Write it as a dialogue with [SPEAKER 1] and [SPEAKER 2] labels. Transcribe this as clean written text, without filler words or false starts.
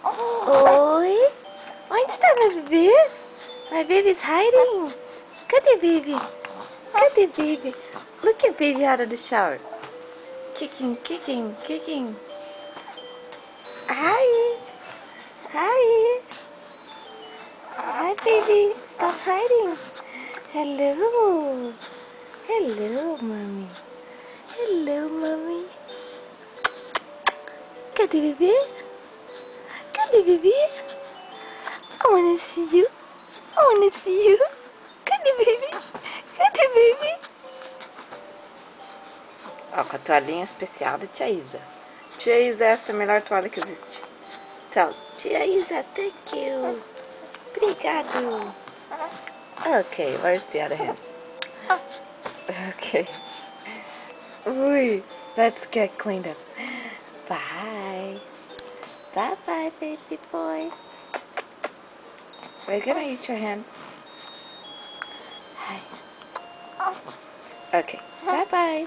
[SPEAKER 1] Oi? Onde está meu bebê? My baby's hiding. Cadê baby? Cadê baby? Look at baby out of the shower. Kicking, kicking, kicking. Hi. Hi. Hi baby. Stop hiding. Hello. Hello, mommy. Hello, mommy. Cadê bebê? Cadê bebê? I wanna see you. I wanna see you. Cadê baby? Cadê baby? Ó, com a toalhinha especial da tia Isa. Tia Isa, essa é a melhor toalha que existe. Então, tia Isa, thank you. Obrigado. Okay, where's the other hand? Okay. Ui, let's get cleaned up. Bye. Bye-bye, baby boy. Are you gonna eat your hands? Hi. Okay, bye-bye.